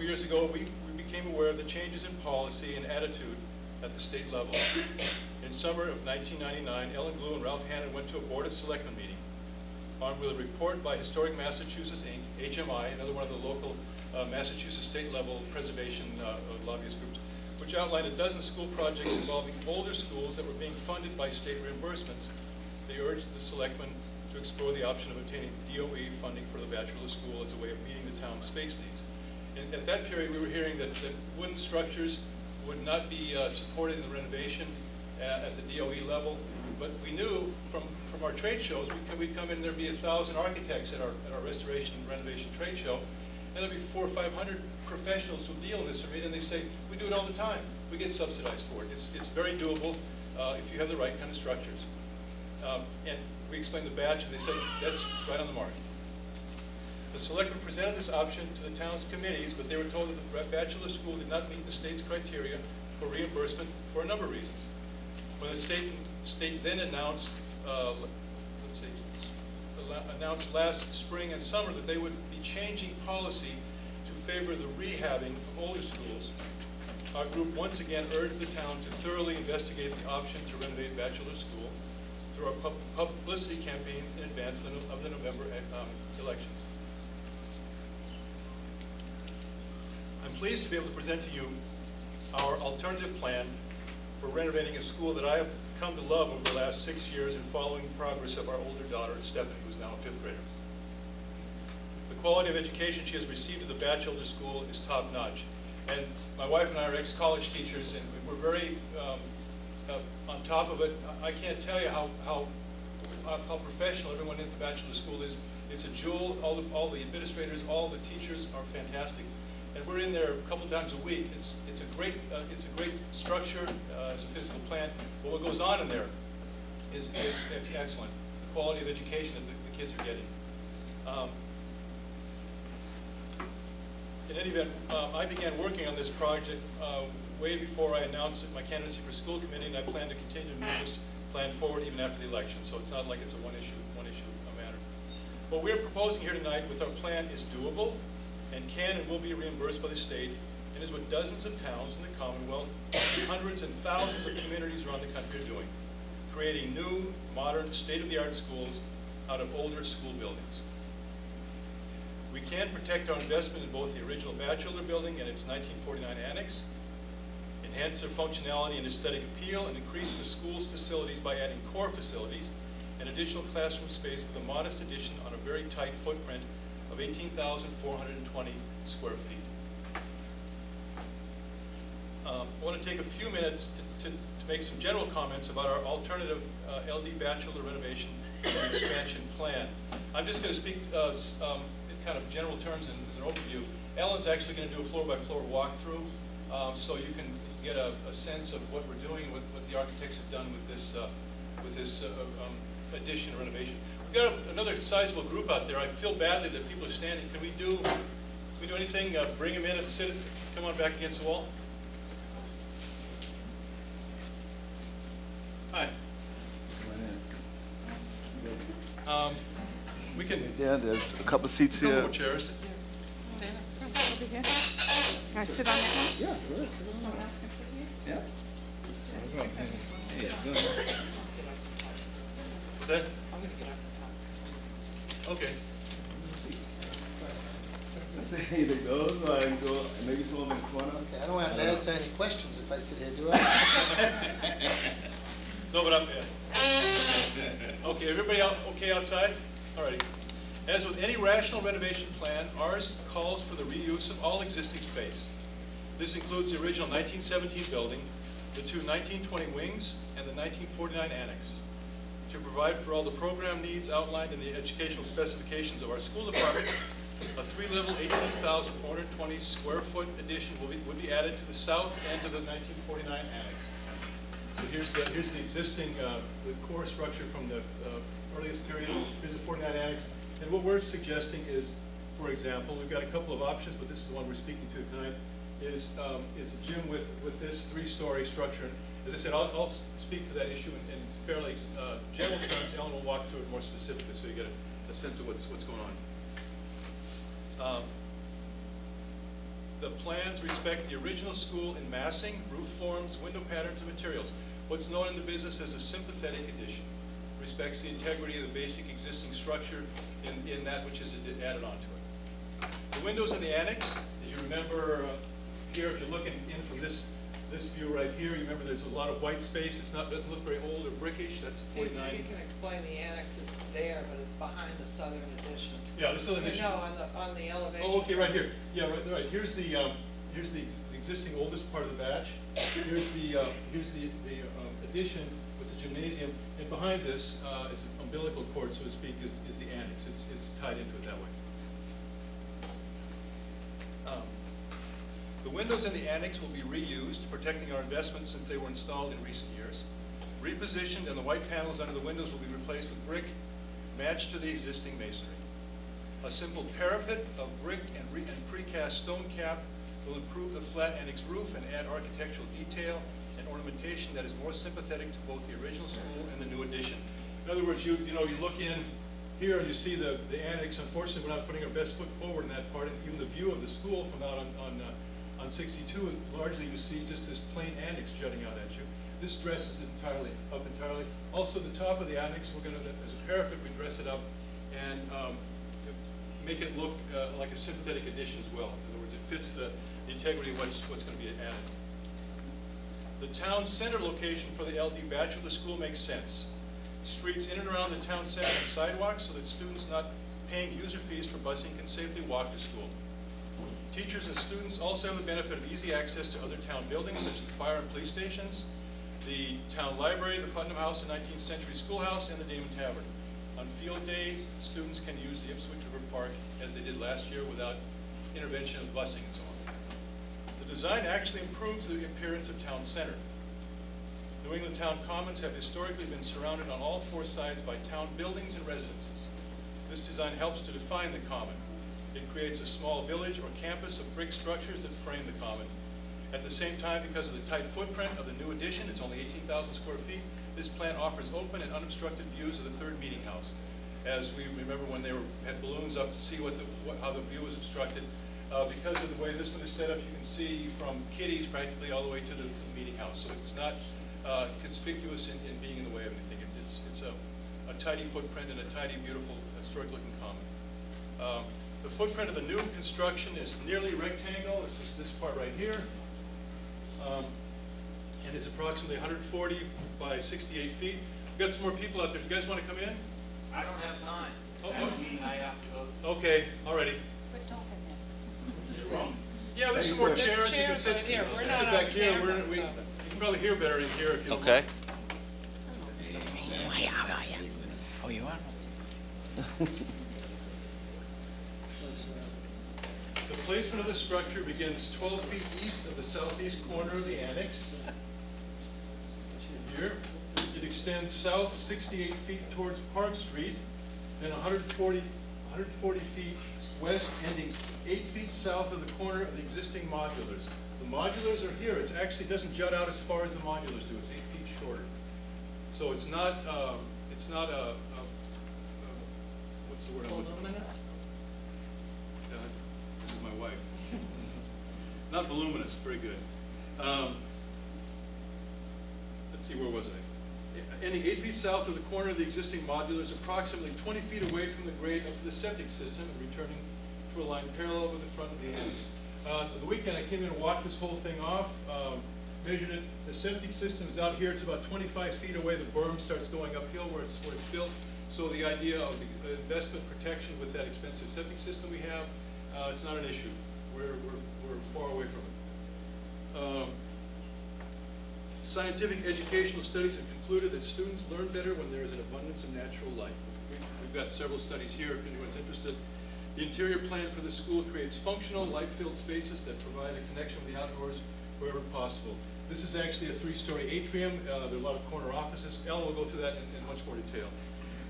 few years ago, we became aware of the changes in policy and attitude at the state level. In summer of 1999, Ellen Glue and Ralph Hannon went to a Board of Selectmen meeting, armed with a report by Historic Massachusetts Inc., HMI, another one of the local Massachusetts state-level preservation lobbyist groups, which outlined a dozen school projects involving older schools that were being funded by state reimbursements. They urged the selectmen to explore the option of obtaining DOE funding for the Batcheldor School as a way of meeting the town's space needs. And at that period, we were hearing that wooden structures would not be supported in the renovation at the DOE level, but we knew from our trade shows, we'd come in and there'd be 1,000 architects at our restoration and renovation trade show, and there'd be 400 or 500 professionals who deal in this arena, and they say, we do it all the time. We get subsidized for it. It's very doable if you have the right kind of structures. And we explained the batch, and they said, that's right on the mark. The selectmen presented this option to the town's committees, but they were told that the Batcheldor School did not meet the state's criteria for reimbursement for a number of reasons. When the state then announced, announced last spring and summer that they would be changing policy to favor the rehabbing of older schools, our group once again urged the town to thoroughly investigate the option to renovate Batcheldor School through our publicity campaigns in advance of the November elections. I'm pleased to be able to present to you our alternative plan for renovating a school that I have come to love over the last 6 years in following the progress of our older daughter, Stephanie, who is now a 5th grader. The quality of education she has received at the Batcheldor School is top-notch. And my wife and I are ex-college teachers, and we're very on top of it. I can't tell you how professional everyone in the Batcheldor School is. It's a jewel. All the administrators, all the teachers are fantastic. And we're in there a couple times a week. It's a great structure as a physical plant. But what goes on in there is excellent. The quality of education that the kids are getting. In any event, I began working on this project way before I announced my candidacy for school committee, and I plan to continue to move this plan forward even after the election. So it's not like it's a one issue matter. What we're proposing here tonight with our plan is doable, and can and will be reimbursed by the state, and is what dozens of towns in the Commonwealth, hundreds and thousands of communities around the country are doing, creating new, modern, state-of-the-art schools out of older school buildings. We can protect our investment in both the original Batcheldor building and its 1949 annex, enhance their functionality and aesthetic appeal, and increase the school's facilities by adding core facilities and additional classroom space with a modest addition on a very tight footprint of 18,420 square feet. I want to take a few minutes to make some general comments about our alternative LD Batcheldor renovation and expansion plan. I'm just going to speak in kind of general terms and as an overview. Ellen's actually going to do a floor-by-floor walkthrough, so you can get a sense of what we're doing, with what the architects have done with this addition renovation. We've got another sizable group out there. I feel badly that people are standing. Can we do anything? Bring them in and sit. Come on back against the wall. Hi. We can. Yeah, there's a couple of seats here. Couple more chairs. Over here. Can I sit on that one? Yeah, good. Yeah. Okay. Yeah, good. What's that? Okay. Either goes or I go, maybe some of them in the corner. Okay, I don't have to answer any questions if I sit here, do I? No, but I'm there. Okay, everybody okay outside? All right. As with any rational renovation plan, ours calls for the reuse of all existing space. This includes the original 1917 building, the two 1920 wings, and the 1949 annex. To provide for all the program needs outlined in the educational specifications of our school department, a 3-level, 18,420 square foot addition would be added to the south end of the 1949 annex. So here's the existing the core structure from the earliest period. Here's the 49 annex. And what we're suggesting is, for example, we've got a couple of options, but this is the one we're speaking to tonight, is a gym with this 3-story structure. As I said, I'll speak to that issue in fairly general terms. Ellen will walk through it more specifically so you get a sense of what's going on. the plans respect the original school in massing, roof forms, window patterns, and materials. What's known in the business as a sympathetic addition. Respects the integrity of the basic existing structure in that which is added onto it. The windows in the annex, as you remember here, if you're looking in from this view right here, you remember there's a lot of white space. Doesn't look very old or brickish. That's 49. You can explain the annex is there, but it's behind the southern addition. Yeah, the southern addition. No, on the elevation. Oh, okay, right here. Yeah, right. Here's the existing oldest part of the batch. Here's the addition with the gymnasium, and behind this is an umbilical cord, so to speak, is the annex. It's tied into it that way. The windows in the annex will be reused, protecting our investments since they were installed in recent years. Repositioned, and the white panels under the windows will be replaced with brick matched to the existing masonry. A simple parapet of brick and precast stone cap will improve the flat annex roof and add architectural detail and ornamentation that is more sympathetic to both the original school and the new addition. In other words, you look in here and you see the annex. Unfortunately, we're not putting our best foot forward in that part, and even the view of the school from out on 62, largely you see just this plain annex jutting out at you. This dresses it entirely. Also, the top of the annex, we're going to, as a parapet, we dress it up and make it look like a sympathetic addition as well. In other words, it fits the integrity of what's going to be added. The town center location for the LD Batcheldor School makes sense. Streets in and around the town center have sidewalks so that students not paying user fees for busing can safely walk to school. Teachers and students also have the benefit of easy access to other town buildings such as the fire and police stations, the town library, the Putnam House, the 19th century schoolhouse, and the Damon Tavern. On field day, students can use the Ipswich River Park as they did last year without intervention of busing and so on. The design actually improves the appearance of town center. New England Town Commons have historically been surrounded on all four sides by town buildings and residences. This design helps to define the common. It creates a small village or campus of brick structures that frame the common. At the same time, because of the tight footprint of the new addition, it's only 18,000 square feet, this plan offers open and unobstructed views of the third meeting house. As we remember when they had balloons up to see how the view was obstructed, because of the way this one is set up, you can see from Kitty's practically all the way to the meeting house. So it's not conspicuous in being in the way of anything. It's a tidy footprint and a tidy, beautiful, historic-looking common. The footprint of the new construction is nearly rectangle. This is this part right here. And is approximately 140 by 68 feet. We've got some more people out there. Do you guys want to come in? I don't have time. Oh, That meeting I have to go to. okay, alrighty. Quit talking then. You're wrong. Yeah, there's some more There's chairs. You can chairs sit, right here. We're sit not on back here. camera, You so. can probably hear better in here if you Okay. Oh, you are? The placement of the structure begins 12 feet east of the southeast corner of the annex. Here. It extends south 68 feet towards Park Street, then 140 feet west, ending 8 feet south of the corner of the existing modulars. The modulars are here. It actually doesn't jut out as far as the modulars do. It's 8 feet shorter. So it's not a what's the word I'm looking for? Voluminous? This is my wife. Not voluminous, very good. Let's see, where was I? Ending 8 feet south of the corner of the existing modulars, approximately 20 feet away from the grade up to the septic system, and returning to a line parallel with the front of the annex. The weekend I came in and walked this whole thing off, measured it. The septic system is out here. It's about 25 feet away. The berm starts going uphill where it's built. So the idea of the investment protection with that expensive septic system we have, it's not an issue. We're far away from it. Scientific educational studies have concluded that students learn better when there is an abundance of natural light. We've got several studies here if anyone's interested. The interior plan for the school creates functional, light-filled spaces that provide a connection with the outdoors wherever possible. This is actually a 3-story atrium. There are a lot of corner offices. Ellen will go through that in much more detail.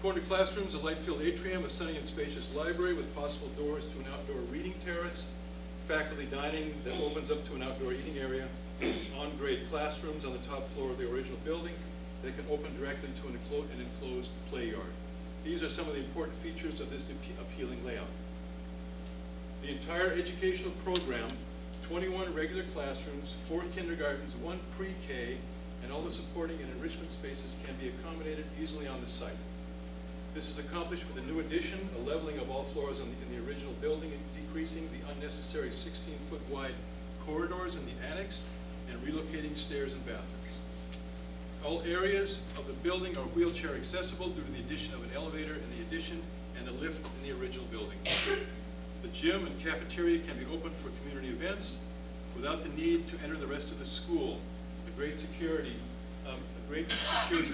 Corner classrooms, a light-filled atrium, a sunny and spacious library with possible doors to an outdoor reading terrace, faculty dining that opens up to an outdoor eating area, on-grade classrooms on the top floor of the original building that can open directly to an enclosed play yard. These are some of the important features of this appealing layout. The entire educational program, 21 regular classrooms, 4 kindergartens, 1 pre-K, and all the supporting and enrichment spaces can be accommodated easily on the site. This is accomplished with a new addition, a leveling of all floors in the original building, and decreasing the unnecessary 16-foot wide corridors in the annex, and relocating stairs and bathrooms. All areas of the building are wheelchair accessible due to the addition of an elevator in the addition and a lift in the original building. The gym and cafeteria can be opened for community events without the need to enter the rest of the school. A great security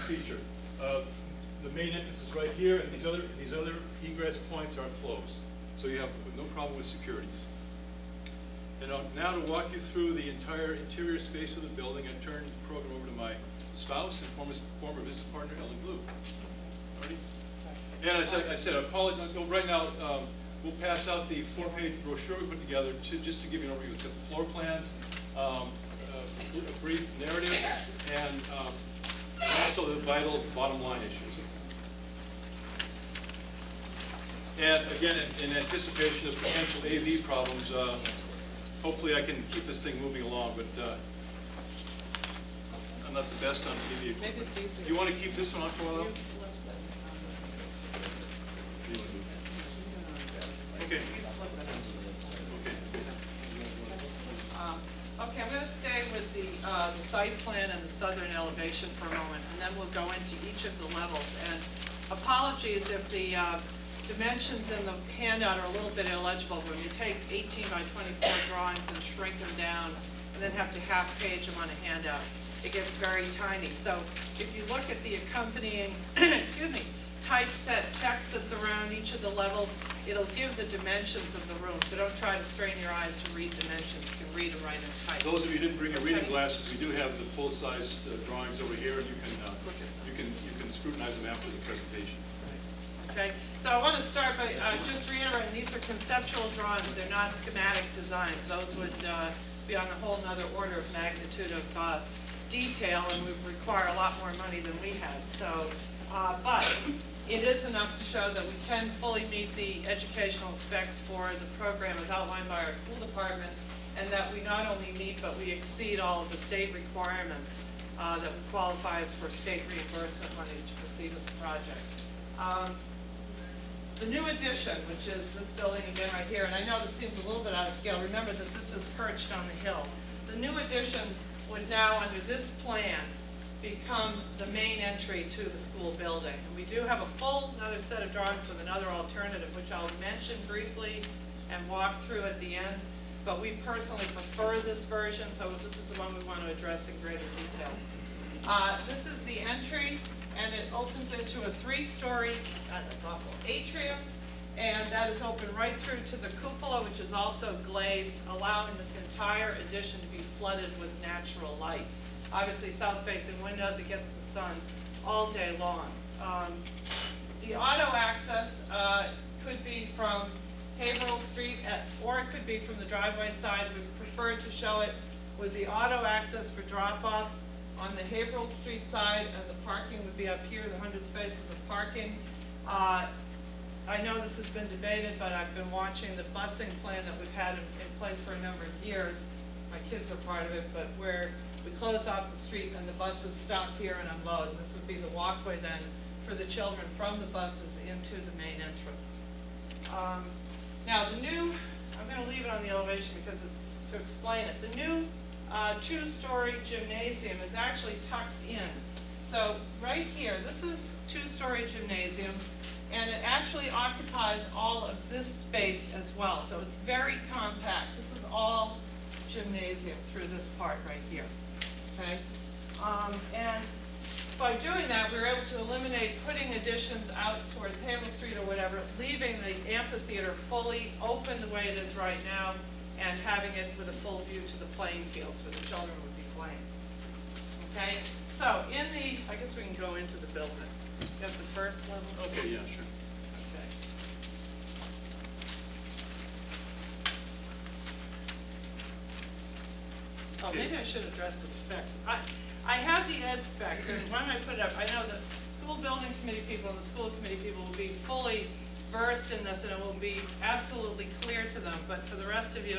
feature. The main entrance is right here, and these other egress points are closed. So you have no problem with security. And now to walk you through the entire interior space of the building, I turn the program over to my spouse and former business partner, Ellen Blue. Marty? And I said, I apologize. Right now, we'll pass out the 4-page brochure we put together just to give you an overview. It's got the floor plans, a brief narrative, and also the vital bottom line issues. And again, in anticipation of potential AV problems, hopefully I can keep this thing moving along, but I'm not the best on AV equipment. Do you want to keep this one on for a while? Okay. Okay, I'm going to stay with the site plan and the southern elevation for a moment, and then we'll go into each of the levels. And apologies if the dimensions in the handout are a little bit illegible. When you take 18 by 24 drawings and shrink them down and then have to half page them on a handout, it gets very tiny. So if you look at the accompanying, excuse me, typeset text that's around each of the levels, it'll give the dimensions of the room. So don't try to strain your eyes to read dimensions. You can read them right in type. Those of you who didn't bring your reading glasses, we do have the full-size drawings over here, and you can scrutinize them after the presentation. Okay, so I want to start by just reiterating, these are conceptual drawings, they're not schematic designs. Those would be on a whole nother order of magnitude of detail and would require a lot more money than we had. So, but it is enough to show that we can fully meet the educational specs for the program as outlined by our school department, and that we not only meet, but we exceed all of the state requirements that would qualify us for state reimbursement monies to proceed with the project. The new addition, which is this building again right here, and I know this seems a little bit out of scale. Remember that this is perched on the hill. The new addition would now, under this plan, become the main entry to the school building. And we do have a full another set of drawings with another alternative, which I'll mention briefly and walk through at the end. But we personally prefer this version, so this is the one we want to address in greater detail. This is the entry, and it opens into a 3-story atrium, and that is open right through to the cupola, which is also glazed, allowing this entire addition to be flooded with natural light. Obviously, south-facing windows, it gets the sun all day long. The auto access could be from Haverhill Street, or it could be from the driveway side. We prefer to show it with the auto access for drop-off on the Haverhill Street side, and the parking would be up here, the 100 spaces of parking. I know this has been debated, but I've been watching the busing plan that we've had in place for a number of years. My kids are part of it, but where we close off the street and the buses stop here and unload. And this would be the walkway then for the children from the buses into the main entrance. Now the new, I'm going to leave it on the elevation because to explain it. The new 2-story gymnasium is actually tucked in. So right here, this is 2-story gymnasium, and it actually occupies all of this space as well. So it's very compact. This is all gymnasium through this part right here. Okay, and by doing that, we were able to eliminate putting additions out towards Haverhill Street or whatever, leaving the amphitheater fully open the way it is right now, and having it with a full view to the playing fields where the children would be playing. Okay, so in the, I guess we can go into the building. You have the first level? Okay, yeah, sure. Okay. Oh, maybe I should address the specs. I have the ed specs, and when I put it up, I know the school building committee people and the school committee people will be fully versed in this, and it will be absolutely clear to them. But for the rest of you,